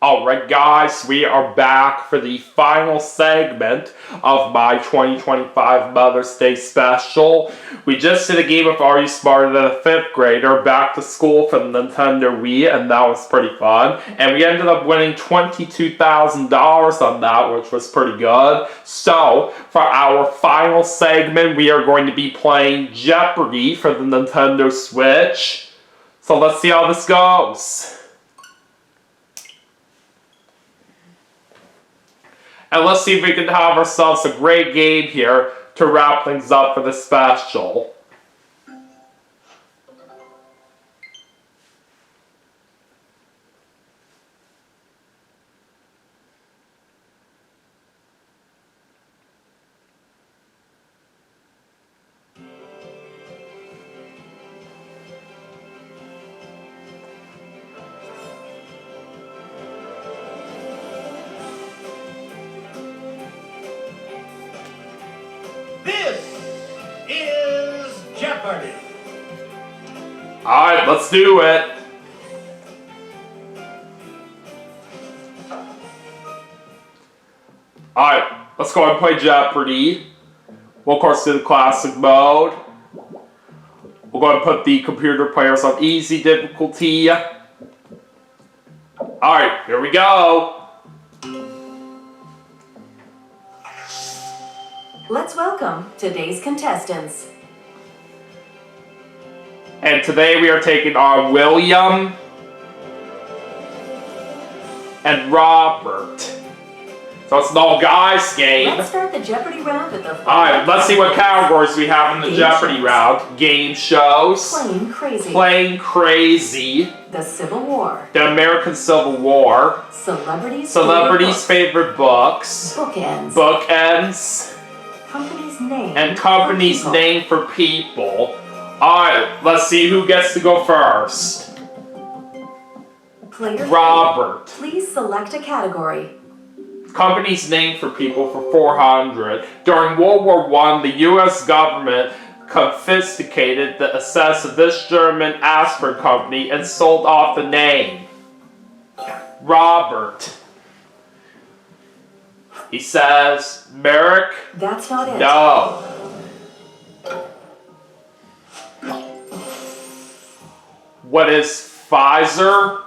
Alright guys, we are back for the final segment of my 2025 Mother's Day special. We just did a game of Are You Smarter Than a 5th Grader back to school for the Nintendo Wii, and that was pretty fun. And we ended up winning $22,000 on that, which was pretty good. So, for our final segment, we are going to be playing Jeopardy for the Nintendo Switch. So let's see how this goes. And let's see if we can have ourselves a great game here to wrap things up for the special. This is Jeopardy! Alright, let's do it. Alright, let's go ahead and play Jeopardy. We'll of course do the classic mode. We'll go ahead and put the computer players on easy difficulty. Alright, here we go. Let's welcome today's contestants. And today we are taking on William and Robert. So it's an all guys game. Let's start the Jeopardy round with the Alright, let's see what categories we have in the Jeopardy round. Game shows. Playing Crazy. Playing Crazy. The Civil War. The American Civil War. Celebrities' favorite books. Bookends. Bookends. Company's name. And company's for people. name for people. Alright, let's see who gets to go first. Player three. Robert. Please select a category. Company's name for people for 400. During World War I, the U.S. government confiscated the assets of this German aspirin company and sold off the name. Robert. He says, Merrick? That's not it. No. What is Pfizer?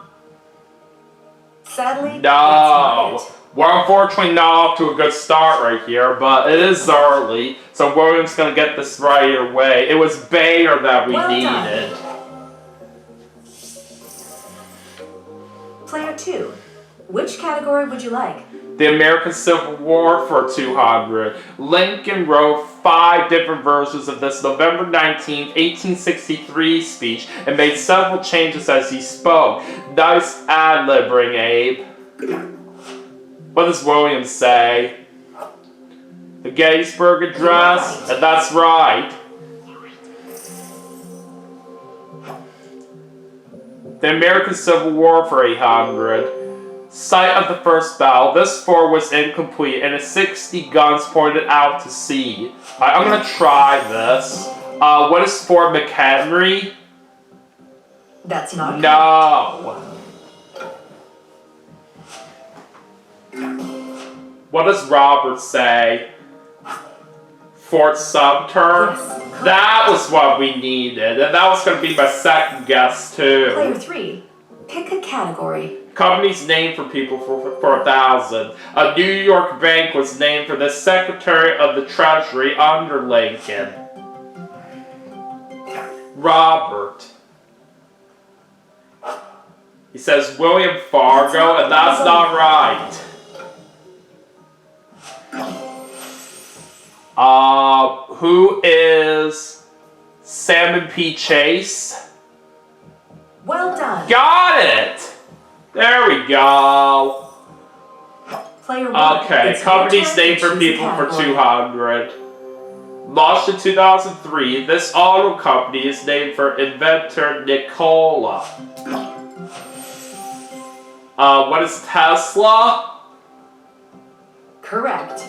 Sadly, No. that's not it. We're unfortunately not off to a good start right here, but it is early, so William's gonna get this right away. It was Bayer that we Well done. needed. Player 2. Which category would you like? The American Civil War for 200. Lincoln wrote 5 different versions of this November 19th, 1863 speech and made several changes as he spoke. Nice ad-libbing, Abe. What does William say? The Gettysburg Address? And that's right. The American Civil War for 800. Site of the first battle. This fort was incomplete and 60 guns pointed out to sea. I'm gonna try this. What is Fort McHenry? That's not correct. No. What does Robert say? Fort Sumter? Yes, correct. That was what we needed, and that was gonna be my second guess too. Player 3. Pick a category. Company's named for people for 1,000. A New York bank was named for the Secretary of the Treasury under Lincoln. Robert. He says William Fargo, and that's not right. Who is Salmon P. Chase? Well done. Got it! There we go. Player 1. Okay, It's your company's turn to name for choose a people for category. 200. Launched in 2003, this auto company is named for inventor Nikola. What is Tesla? Correct.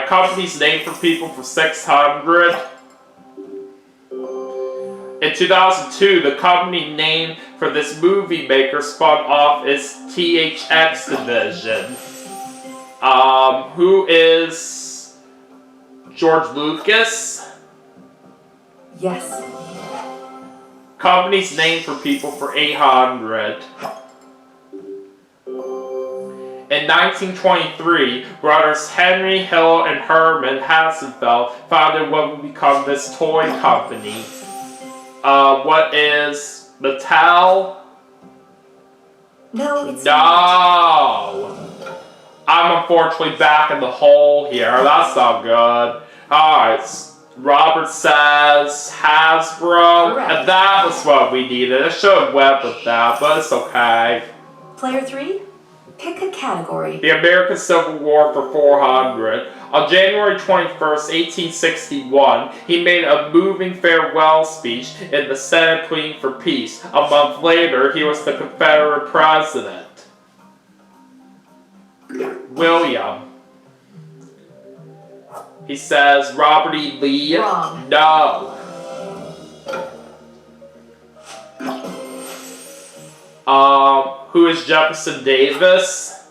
Company's name for people for 600. In 2002, the company name for this movie maker spun off its THX division. Who is George Lucas? Yes. Company's name for people for 800. In 1923, brothers Henry Hill and Herman Hassenfeld founded what would become this toy company. What is Mattel? No, it's No! not. I'm unfortunately back in the hole here. That's not good. Alright, Robert says Hasbro. Correct. And that was what we needed. I should have went with that, but it's okay. Player 3, pick a category. The American Civil War for 400. On January 21st, 1861, he made a moving farewell speech in the Senate pleading for peace. A month later, he was the Confederate president. William. He says Robert E. Lee. Wrong. No. Who is Jefferson Davis?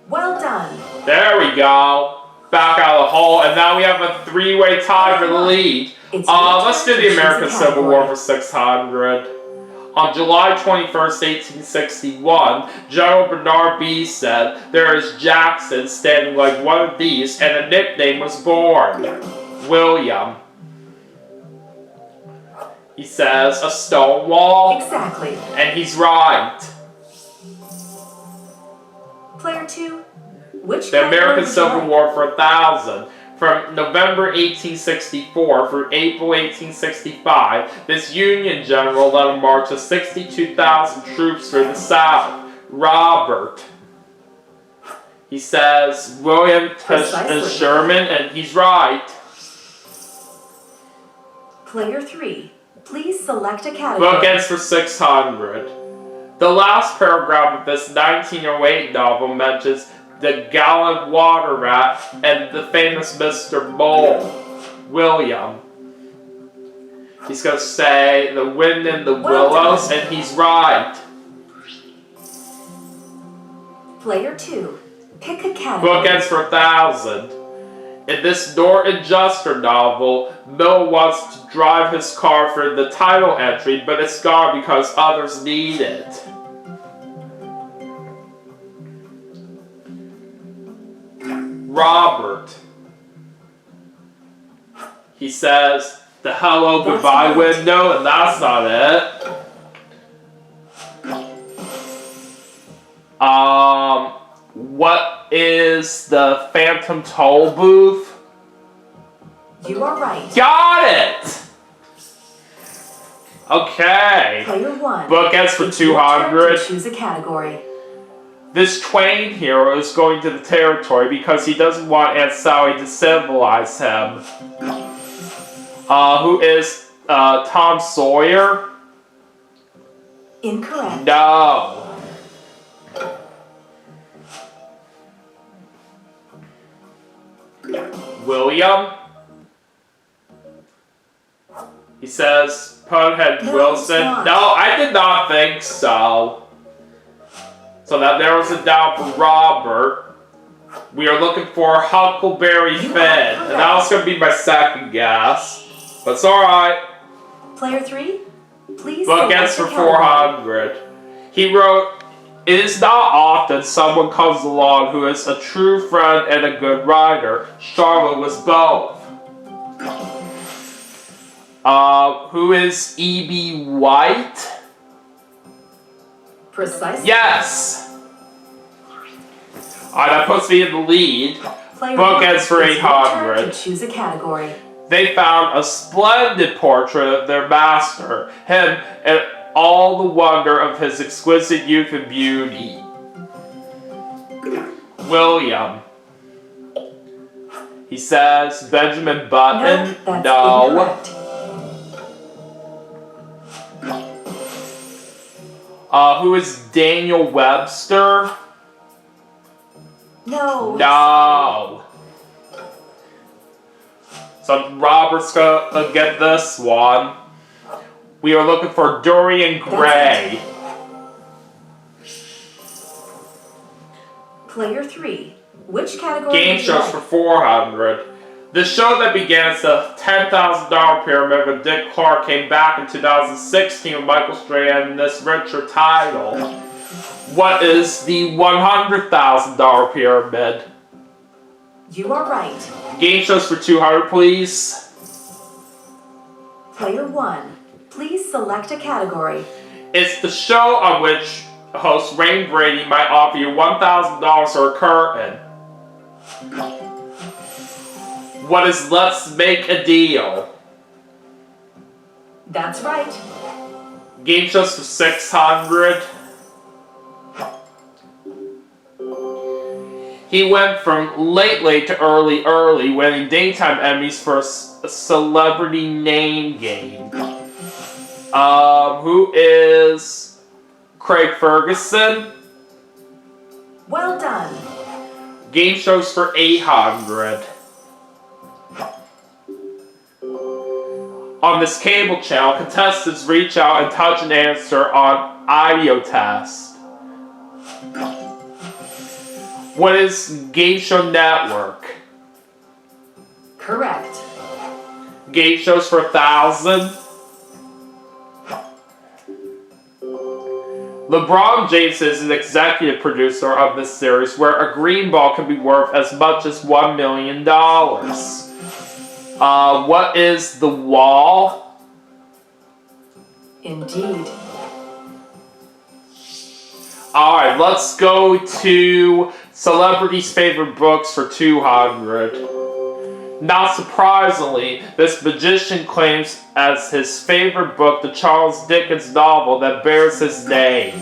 Well done. There we go. Back out of the hole, and now we have a three-way tie for the lead. It's your Let's turn do to the choose American a Civil War category. for 600. On July 21st, 1861, General Bernard B. said, "There is Jackson standing like one of these," and a nickname was born. William. He says, "A stone wall," Exactly. and he's right. Player 2, which The category American would you Civil like? War for 1,000. From November 1864 through April 1865, this Union general led a march of 62,000 troops through the South. Robert. He says William Precisely. Sherman, and he's right. Player 3, please select a category. Bookends for 600. The last paragraph of this 1908 novel mentions the gallant water rat and the famous Mr. Mole. William. He's going to say the wind in the Well willows, done. and he's right. Player 2, pick a category. Bookends for 1,000. In this Norton Juster novel, Mill wants to drive his car for the title entry, but it's gone because others need it. Robert. He says the hello That's goodbye right. window, and that's not it. What is the Phantom Toll Booth? You are right. Got it! Okay. Player 1, Bookends for it's your turn 200. to choose a category. This Twain hero is going to the territory because he doesn't want Aunt Sally to civilize him. Who is Tom Sawyer? Incorrect. No. William? He says Puddhead No, Wilson. it's not. No, I did not think so. So that narrows it down for Robert. We are looking for Huckleberry You Finn. are correct. And that was going to be my second guess. But it's alright. Player 3, please Bookends select for a category. 400. He wrote, "It is not often someone comes along who is a true friend and a good writer. Charlotte was both." Who is E.B. White? Precisely. Yes! Alright, that puts me in the lead. Player Bookends 1, for it's your turn 800. to choose a category. They found a splendid portrait of their master, him and all the wonder of his exquisite youth and beauty. William. He says Benjamin Button. No, that's No. incorrect. Who is Daniel Webster? No. No. So Robert's gonna get this one. We are looking for Dorian Gray. Player 3. Which category Game would you shows like? for 400. The show that began as the $10,000 pyramid with Dick Clark came back in 2016 with Michael Strahan in this richer title. What is the $100,000 pyramid? You are right. Game shows for 200, please. Player 1. Please select a category. It's the show on which host Wayne Brady might offer you $1,000 or a curtain. What is Let's Make a Deal? That's right. Game shows for 600. He went from late to early, winning daytime Emmys for a celebrity name game. Who is Craig Ferguson? Well done. Game shows for 800. On this cable channel, contestants reach out and touch an answer on audio test. What is Game Show Network? Correct. Game shows for 1,000. LeBron James is an executive producer of this series where a green ball can be worth as much as $1 million. What is The Wall? Indeed. Alright, let's go to celebrities' favorite books for 200. Not surprisingly, this magician claims as his favorite book the Charles Dickens novel that bears his name.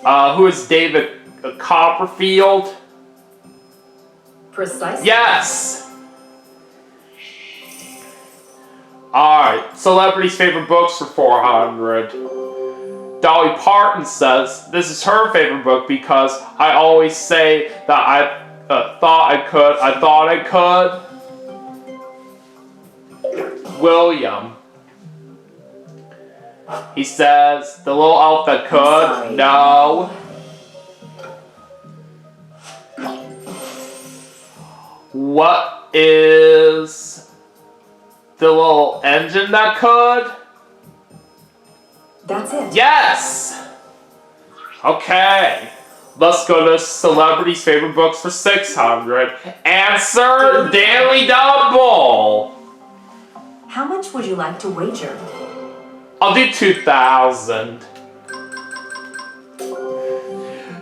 Who is David Copperfield? Precisely. Yes! Alright, celebrities' favorite books for 400. Dolly Parton says this is her favorite book because I always say that I thought I could. William. He says, the little elf that could. No. What is the little engine that could? That's it. Yes! Okay. Let's go to celebrities' favorite books for 600. Answer Daily Double! How much would you like to wager? I'll do 2,000.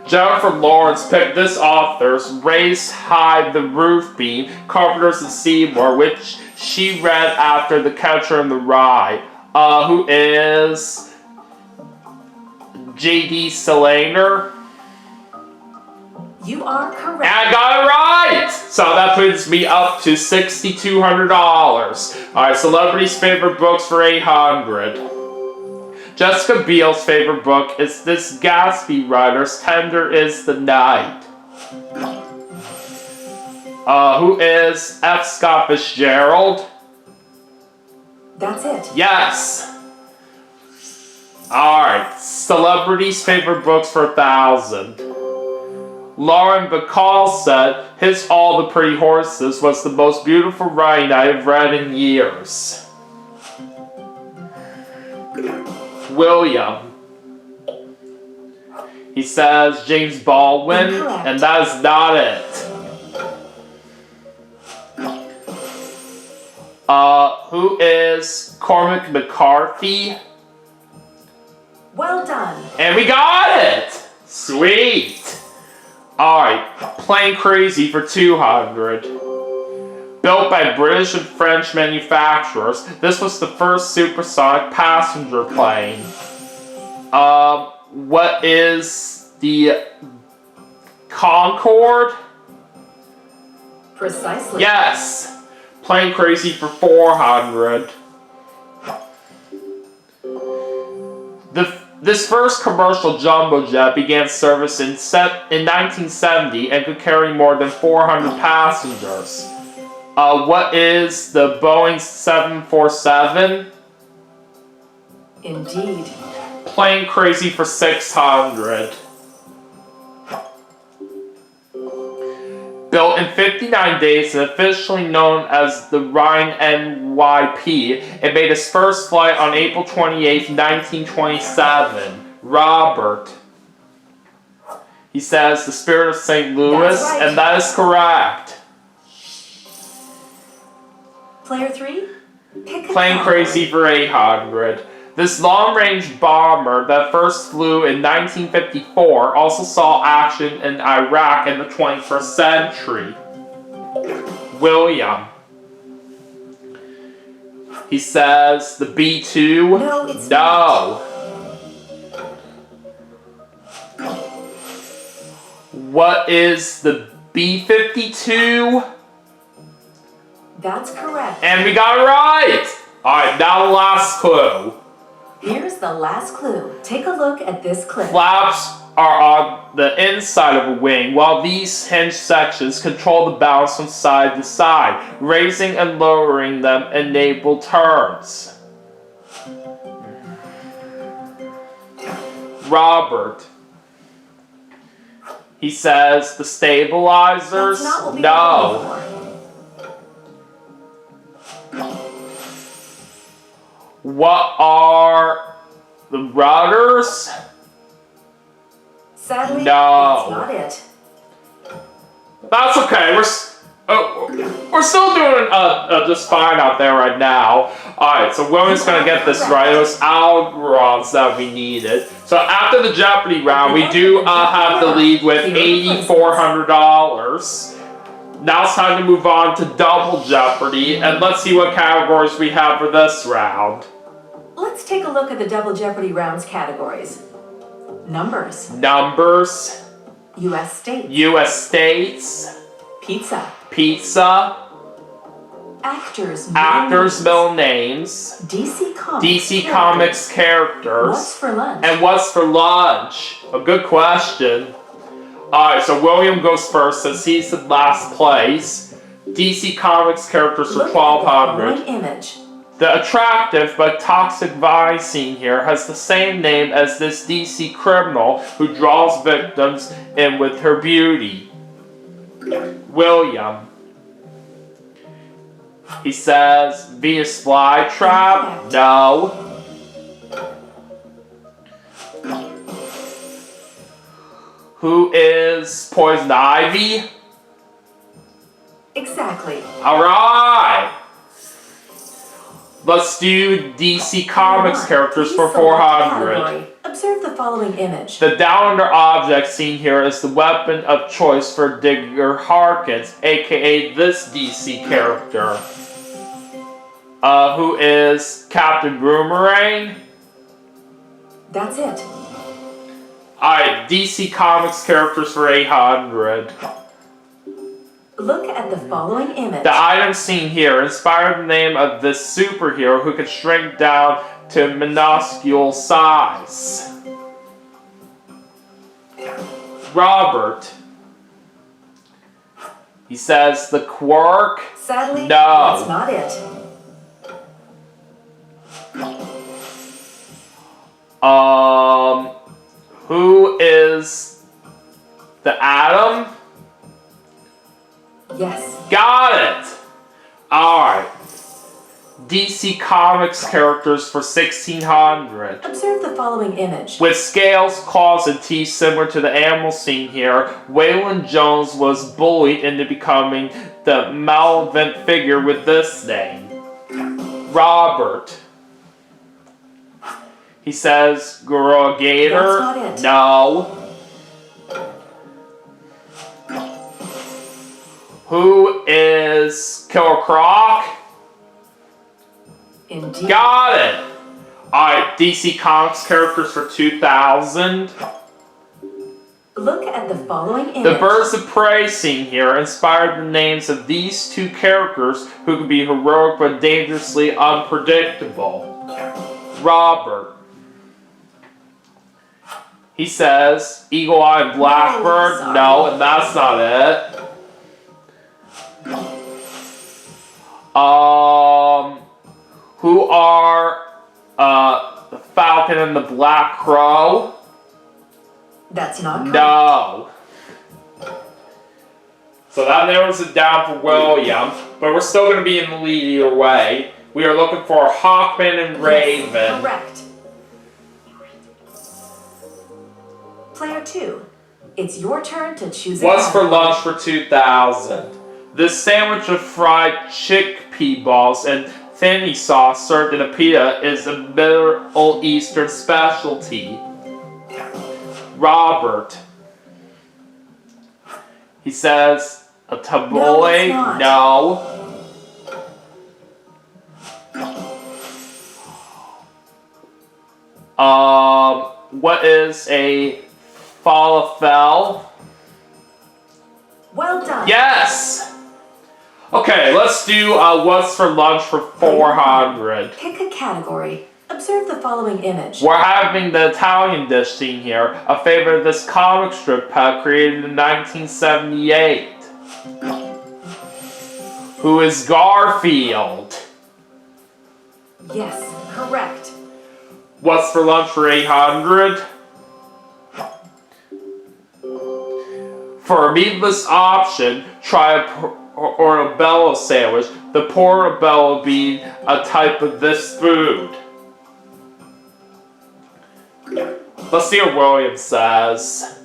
Jennifer Lawrence picked this author's Race, Hide the Roof Beam, Carpenters and Seymour, which she read after The Catcher in the Rye. Who is J.D. Salinger? You are correct. And I got it right! So that puts me up to $6,200. Alright, celebrities' favorite books for 800. Jessica Biel's favorite book is this Gatsby writer's Tender is the Night. Who is F. Scott Fitzgerald? That's it. Yes! Alright, celebrities' favorite books for 1,000. Lauren Bacall said his All the Pretty Horses was the most beautiful writing I have read in years. William. He says James Baldwin, Incorrect. and that is not it. Who is Cormac McCarthy? Well done. And we got it! Sweet! Alright, Plane Crazy for 200. Built by British and French manufacturers, this was the first supersonic passenger plane. What is the Concorde? Precisely. Yes! Plane Crazy for 400. This first commercial jumbo jet began service in 1970 and could carry more than 400 passengers. What is the Boeing 747? Indeed. Plane Crazy for 600. Built in 59 days and officially known as the Rhine NYP, it made its first flight on April 28, 1927. Robert. He says the Spirit of St. Louis, That's right. and that is correct. Player 3, pick a Plane category. Crazy for 800. This long-range bomber that first flew in 1954 also saw action in Iraq in the 21st century. William. He says the B-2. No, it's No. What is the B-52? That's correct. And we got it right! Alright, now the last clue. Here's the last clue. Take a look at this clip. Flaps are on the inside of a wing, while these hinge sections control the balance from side to side. Raising and lowering them enable turns. Robert. He says the stabilizers. That's not what we No. were looking What are the rudders? for. Sadly, No. that's not it. That's okay. We're still doing just fine out there right now. All right, so William's gonna get this right. It was Algorons that we needed. So after the Jeopardy round, we do have the lead with $8,400. Now it's time to move on to Double Jeopardy, and let's see what categories we have for this round. Let's take a look at the Double Jeopardy rounds categories. Numbers. Numbers, U.S. states. U.S. states, Pizza. pizza, Actors. actors' middle middle names, names. DC Comics. DC characters. Comics characters, What's for lunch? and what's for lunch? A good question. Alright, so William goes first since he's in last place. DC Comics characters for Look at the 1200. following image. The attractive but toxic Vi scene here has the same name as this DC criminal who draws victims in with her beauty. William. He says, Venus flytrap? No. Who is Poison Ivy? Exactly. Alright! Let's do DC Comics characters for Please select a 400. category. Observe the following image. The down under object seen here is the weapon of choice for Digger Harkins, aka this DC character. Who is Captain Boomerang? That's it. Alright, DC Comics characters for 800. Look at the following image. The item seen here inspired the name of this superhero who can shrink down to minuscule size. Robert. He says the Quirk. Sadly, No. that's not it. Who is the Atom? Yes. Got it! Alright. DC Comics characters for 1600. Observe the following image. With scales, claws, and teeth similar to the animal seen here, Waylon Jones was bullied into becoming the malevolent figure with this name. Robert. He says, Gorilla Gator. That's not it. No. Who is Killer Croc? Indeed. Got it! Alright, DC Comics characters for 2000. Look at the following image. The Birds of Prey scene here inspired the names of these two characters who can be heroic but dangerously unpredictable. Robert. He says, Eagle Eye and Blackbird. sorry. No, and that's not it. Who are the Falcon and the Black Crow. That's not correct. No. So that narrows it down for William, but we're still going to be in the lead either way. We are looking for Hawkman and Raven. Yes, correct. Player 2, it's your turn to choose a What's for category. lunch for 2000? This sandwich of fried chickpea balls and thinny sauce served in a pita is a Middle Eastern specialty. Robert. He says a tabbouleh. not. No. What is a falafel? Well done. Yes! Okay, let's do what's for lunch for 400. Pick a category. Observe the following image. We're having the Italian dish scene here, a favorite of this comic strip pack created in 1978. Who is Garfield? Yes, correct. What's for lunch for 800? For a meatless option, try a portobello sandwich. The portobello being a type of this food. Let's see what William says.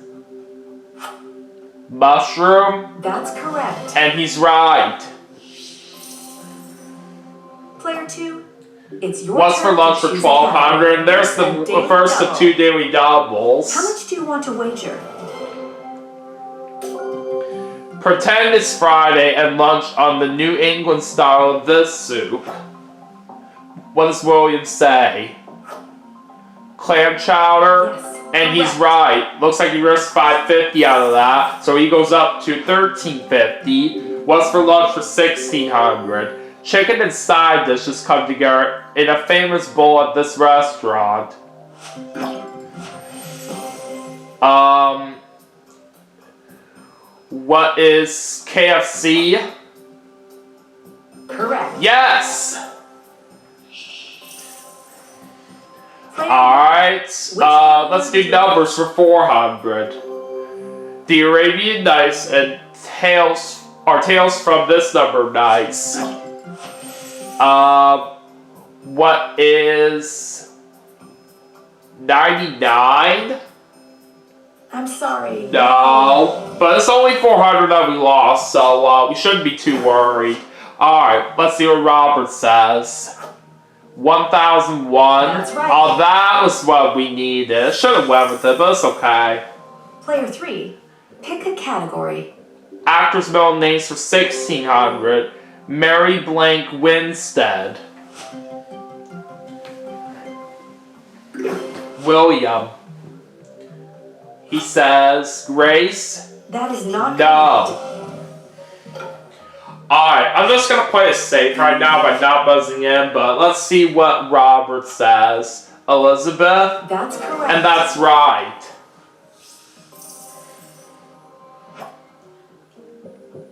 Mushroom, That's correct. and he's right. Player 2, it's your What's turn for lunch to for choose a 1200? And there's category. the Daily first of double. 2 daily doubles. How much do you want to wager? Pretend it's Friday and lunch on the New England style of this soup. What does William say? Clam chowder? Yes, And he's correct. right. Looks like he risked $5.50 out of that. So he goes up to $13.50. What's for lunch for $1,600? Chicken and side dishes come together in a famous bowl at this restaurant. What is KFC? Correct. Yes! Player Alright, one let's would do you numbers for 400. The Arabian Nights and Tales from this number of nights. What is 99? I'm sorry. No, but it's only 400 that we lost, so we shouldn't be too worried. Alright, let's see what Robert says. 1001. That's right. Oh, that was what we needed. Should have went with it, but it's okay. Player 3, pick a category. Actors' middle names for 1600. Mary Blank Winstead. William. He says Grace. That is not correct. No. Alright, I'm just gonna play it safe right now by not buzzing in, but let's see what Robert says. Elizabeth. That's correct. And that's right.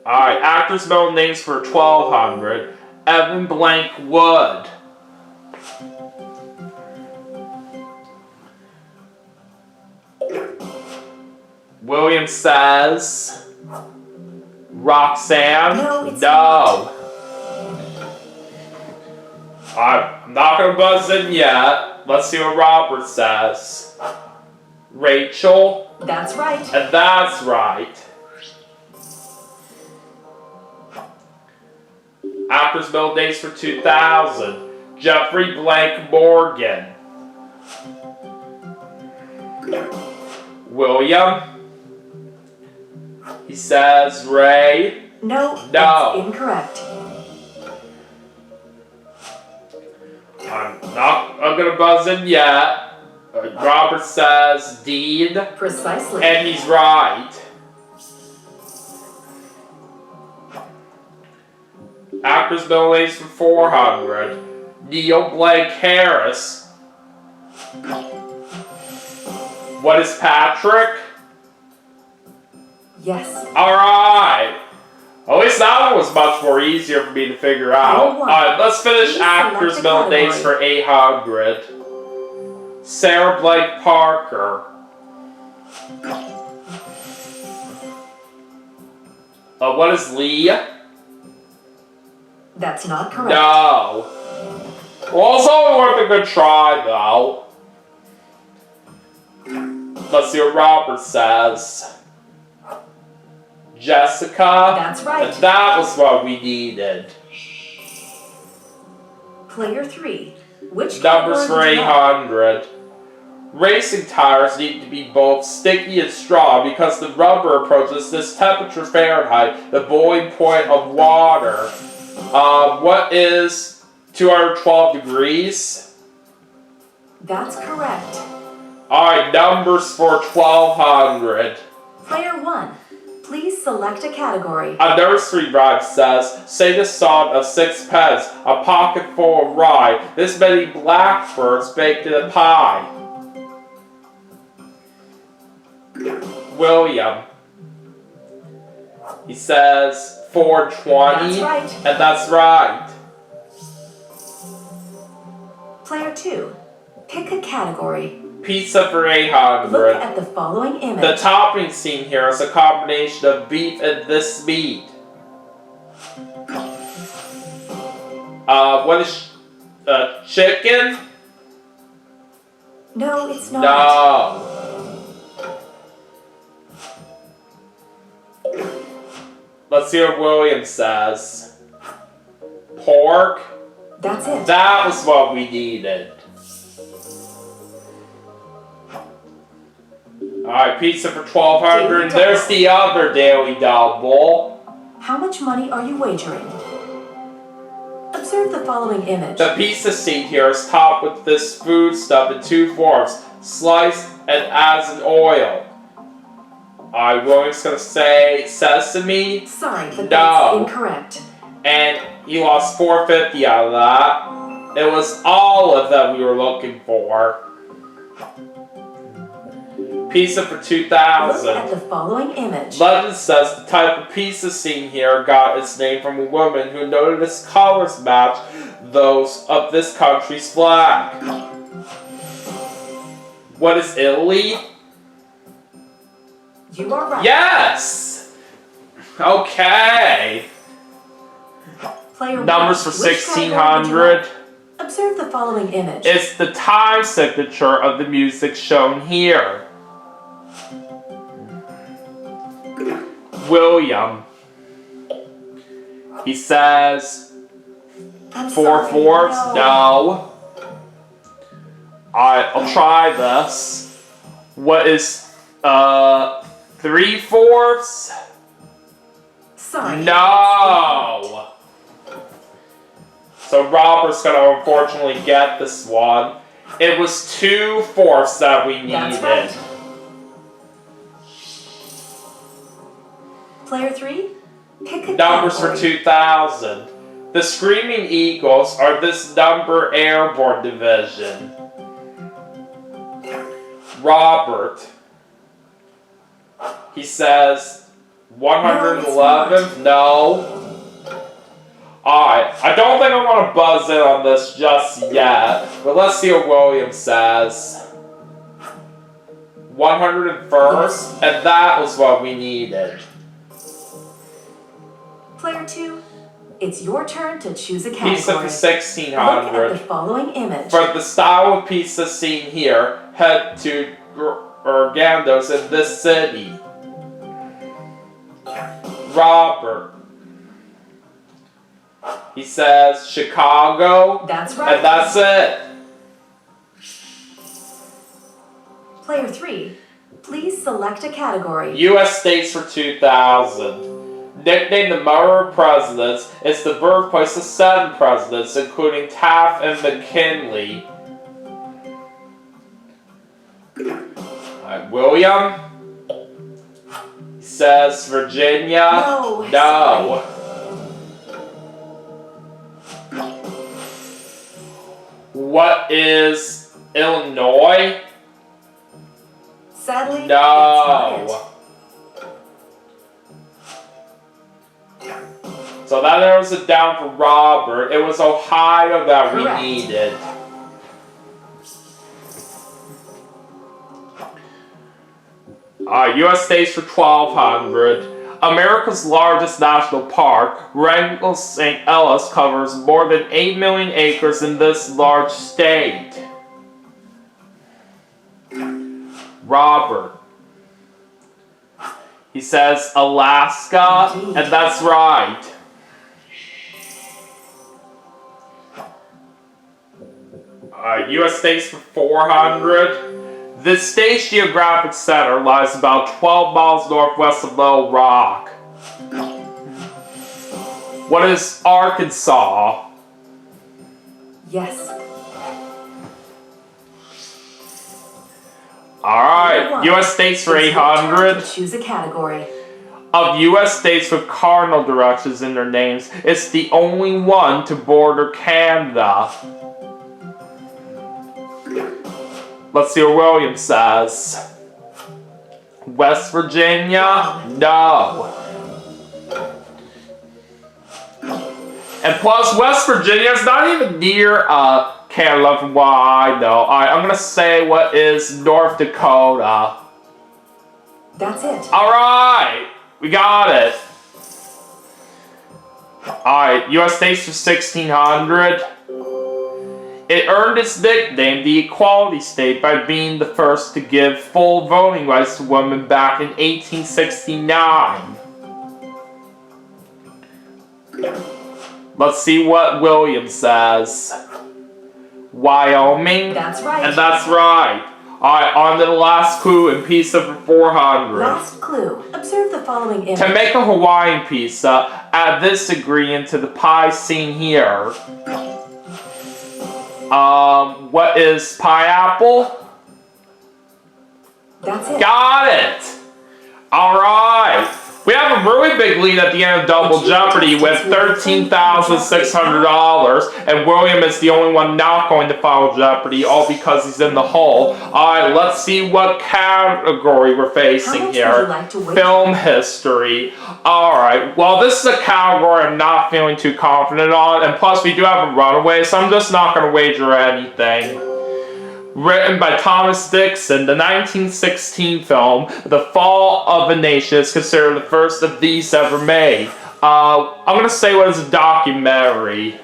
Alright, actors' middle names for 1200. Evan Blank Wood. William says Roxanne. No, it's No. I'm not gonna buzz in yet. Let's see what Robert says. Rachel. That's right. And that's right. Actors' middle names for 2000. Jeffrey Blank Morgan. William. He says Ray. No, No. that's incorrect. I'm gonna buzz in yet. Robert says Dean. Precisely. And he's right. Actors' middle names for 400. Neil Blank Harris. What is Patrick? Yes. Alright. At least that one was much more easier for me to figure out. Roll one. Alright, let's finish Please actors' select a middle names category. for 800. Sarah Blake Parker. What is Lee? That's not correct. No. Well, it's only worth a good try, though. Let's see what Robert says. Jessica. That's right. And that was what we needed. Player 3. Which Numbers for category would you like? 800. Racing tires need to be both sticky and strong because the rubber approaches this temperature Fahrenheit, the boiling point of water. What is 212 degrees? That's correct. Alright, numbers for 1200. Player 1. Please select a category. A nursery rhyme says, sing a song of sixpence, a pocket full of rye, this many blackbirds baked in a pie. William. He says 420. That's right. And that's right. Player 2. Pick a category. Pizza for Look 800. at the following image. The topping scene here is a combination of beef and this meat. What is chicken? No, it's not. No. Let's see what William says. Pork? That's it. That was what we needed. Alright, pizza for 1200. Daily There's the other daily double. How much money are you wagering? Observe the following image. The pizza seat here is topped with this food stuff in two forms, sliced and as in oil. Alright, William's gonna say sesame. Sorry, but No. that's incorrect. And you lost 450 out of that. It was olive that we were looking for. Pizza for Look 2,000. at the following image. Legend says the type of pizza seen here got its name from a woman who noted its colors match those of this country's flag. What is Italy? You are right. Yes! Okay. Player Numbers for 1. Which category would you 1600. like? Observe the following image. It's the time signature of the music shown here. William. He says I'm 4 sorry, fourths? no. No. Alright, I'll try this. What is 3/4? Sorry. No. So Robert's gonna unfortunately get this one. It was 2/4 that we needed. That's right. Player 3. Pick a Numbers for category. 2000. The Screaming Eagles are this number airborne division. Robert. He says 111th? No. Alright, I don't think I want to buzz in on this just yet, but let's see what William says. 101st, and that was what we needed. Player 2. It's your turn to choose a Pizza for category. Look at 1600. the following image. For the style of pizza seen here, head to Orgando's in this city. Robert. He says Chicago, That's right. and that's it. Player 3. Please select a category. U.S. states for 2000. Nicknamed the Mother of Presidents, it's the birthplace of 7 presidents, including Taft and McKinley. Alright, William. He says Virginia. No, No. What is Illinois? Sadly, that's not No. So that narrows it down for Robert. It was Ohio that Correct. we needed. U.S. states for 1200. America's largest national park, Wrangell St. Ellis, covers more than 8 million acres in this large state. Robert. He says Alaska, and that's right. U.S. states for 400. The state's geographic center lies about 12 miles northwest of Little Rock. What is Arkansas? Yes. Alright, U.S. states for 800. Choose a category. Of U.S. states with cardinal directions in their names, it's the only one to border Canada. Let's see what William says. West Virginia? No. And plus, West Virginia is not even near Canada from what I know. Alright, I'm gonna say what is North Dakota. That's it. Alright, we got it. Alright, U.S. states for 1600. It earned its nickname, the Equality State, by being the first to give full voting rights to women back in 1869. Let's see what William says. Wyoming? That's right. And that's right. Alright, on to the last clue in pizza for 400. Last clue. Observe the following image. To make a Hawaiian pizza, add this ingredient to the pie seen here. What is pineapple? That's it. Got it! Alright. We have a really big lead at the end of Double Jeopardy with $13,600, and William is the only one not going to Final Jeopardy, all because he's in the hole. Alright, let's see what category we're facing here. How much would you like to win? Film history. Alright, well this is a category I'm not feeling too confident on, and plus we do have a runaway, so I'm just not going to wager anything. Written by Thomas Dixon, the 1916 film, The Fall of a Nation is considered the first of these ever made. I'm going to say what is a documentary.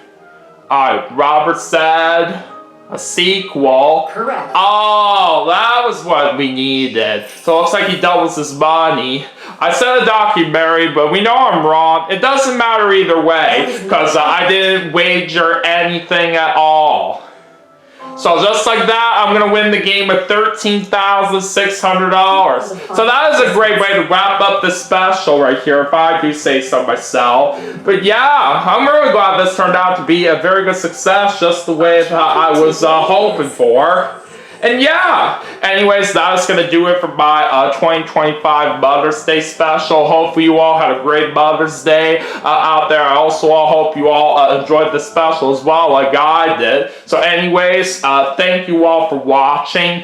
Alright, Robert said a sequel. Correct. Oh, that was what we needed. So it looks like he doubles his money. I said a documentary, but we know I'm wrong. It doesn't matter either way, because I didn't wager anything at all. So just like that, I'm going to win the game with $13,600. So that is a great way to wrap up this special right here, if I do say so myself. But yeah, I'm really glad this turned out to be a very good success, just the way that I was hoping for. And yeah, anyways, that is going to do it for my 2025 Mother's Day special. Hopefully you all had a great Mother's Day out there. I also hope you all enjoyed the special as well, like I did. So anyways, thank you all for watching.